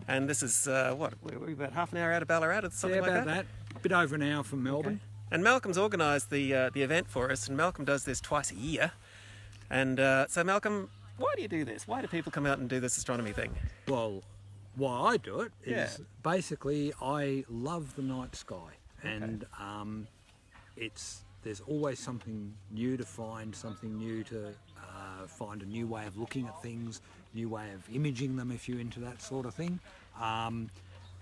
And this is, what, we're about half an hour out of Ballarat or something Yeah, like about that. A bit over an hour from Melbourne. Okay. And Malcolm's organised the event for us, and Malcolm does this twice a year. And so Malcolm, why do you do this? Why do people come out and do this astronomy thing? Well, why I do it is basically I love the night sky, and there's always something new to find, something new to find, a new way of looking at things, new way of imaging them if you're into that sort of thing,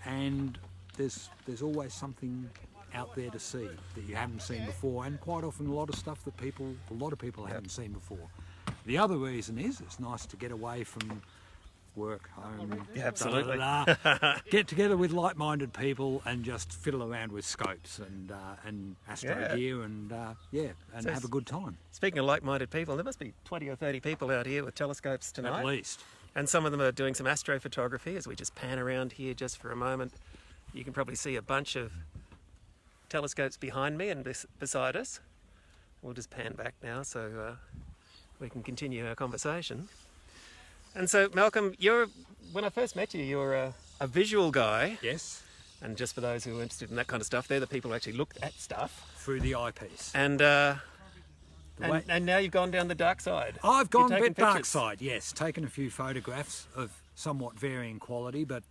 and there's always something out there to see that you haven't seen before, and quite often a lot of stuff that a lot of people haven't seen before. The other reason is it's nice to get away from work, home, Absolutely. get together with like-minded people and just fiddle around with scopes and astro gear and have a good time. Speaking of like-minded people, there must be 20 or 30 people out here with telescopes tonight. At least. And some of them are doing some astrophotography. As we just pan around here just for a moment, you can probably see a bunch of telescopes behind me and beside us. We'll just pan back now so we can continue our conversation. And so, Malcolm, when I first met you, you're a visual guy. Yes. And just for those who are interested in that kind of stuff, they're the people who actually look at stuff. Through the eyepiece. And now you've gone down the dark side. I've gone a bit dark side, yes. Taken a few photographs of somewhat varying quality, but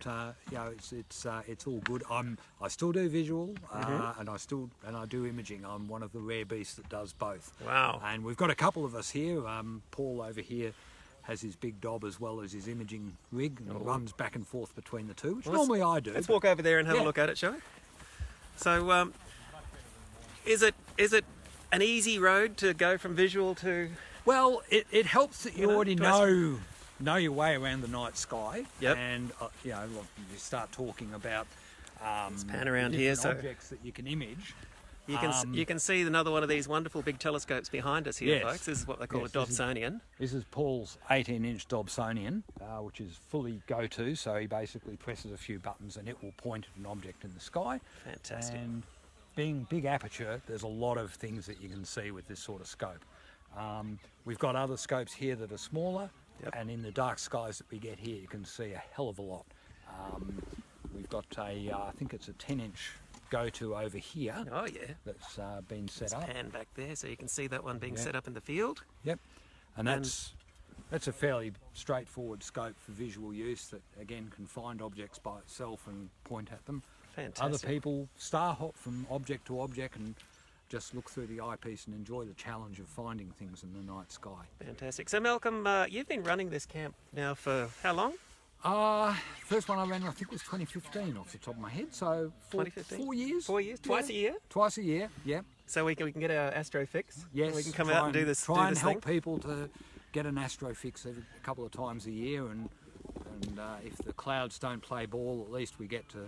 it's all good. I still do visual, and I do imaging. I'm one of the rare beasts that does both. Wow! And we've got a couple of us here. Paul over here has his big dob as well as his imaging rig, and runs back and forth between the two, which normally I do. Let's walk over there and have a look at it, shall we? So, is it an easy road to go from visual to? Well, it helps that you already know your way around the night sky. Yep. And you start talking about let's pan around here, so objects that you can image. You can see another one of these wonderful big telescopes behind us here, folks. This is what they call a Dobsonian. This is Paul's 18-inch Dobsonian, which is fully go-to, so he basically presses a few buttons and it will point at an object in the sky. Fantastic. And being big aperture, there's a lot of things that you can see with this sort of scope. We've got other scopes here that are smaller, and in the dark skies that we get here, you can see a hell of a lot. We've got I think it's a 10-inch go-to over here. Oh yeah. That's been set up. Pan back there so you can see that one being set up in the field. Yep. And that's a fairly straightforward scope for visual use that again can find objects by itself and point at them. Fantastic. Other people star hop from object to object and just look through the eyepiece and enjoy the challenge of finding things in the night sky. Fantastic. So Malcolm, you've been running this camp now for how long? First one I ran, I think, was 2015 off the top of my head. So 4 years. 4 years, twice a year. Twice a year, yeah. So we can get our astro fix. Yes. We can come out and do this. Try and help people to get an astro fix a couple of times a year, and if the clouds don't play ball, at least we get to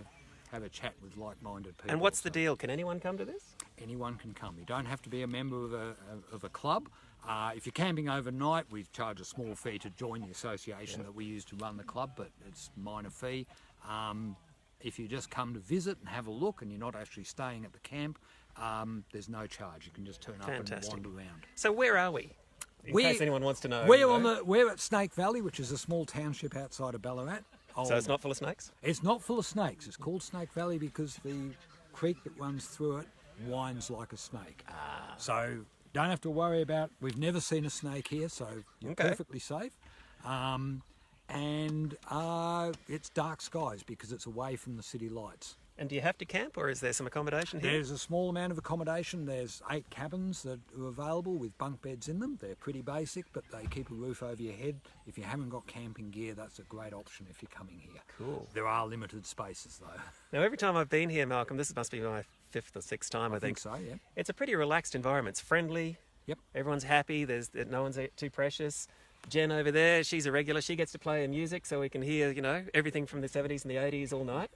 have a chat with like-minded people. And what's the deal? Can anyone come to this? Anyone can come. You don't have to be a member of a club. If you're camping overnight, we charge a small fee to join the association that we use to run the club, but it's a minor fee. If you just come to visit and have a look and you're not actually staying at the camp, there's no charge. You can just turn up and wander around. So where are we? In case anyone wants to know. We're at Snake Valley, which is a small township outside of Ballarat. So it's not full of snakes? It's not full of snakes. It's called Snake Valley because the creek that runs through it winds like a snake. So don't have to worry about, we've never seen a snake here, so you're perfectly safe. And it's dark skies because it's away from the city lights. And do you have to camp, or is there some accommodation here? There's a small amount of accommodation. There's 8 cabins that are available with bunk beds in them. They're pretty basic, but they keep a roof over your head. If you haven't got camping gear, that's a great option if you're coming here. Cool. There are limited spaces, though. Now, every time I've been here, Malcolm, this must be my 5th or 6th time, I think. So, yeah. It's a pretty relaxed environment. It's friendly. Yep. Everyone's happy. No one's too precious. Jen over there, she's a regular. She gets to play her music, so we can hear, everything from the 70s and the 80s all night.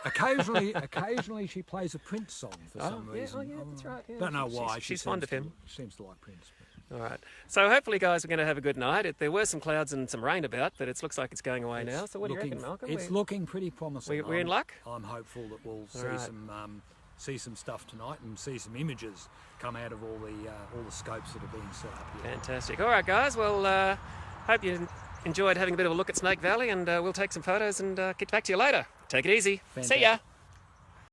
Occasionally she plays a Prince song for some reason. Oh, yeah, that's right. Yeah. Don't know why. She's fond of him. Seems to like Prince. All right. So hopefully, guys, we're going to have a good night. There were some clouds and some rain about, but it looks like it's going away now. So what do you reckon, Malcolm? It's looking pretty promising. We're in luck? I'm hopeful that we'll see some stuff tonight and see some images come out of all the scopes that are being set up here. Fantastic. All right, guys. Well, hope you enjoyed having a bit of a look at Snake Valley, and we'll take some photos and get back to you later. Take it easy. Fantastic. See ya.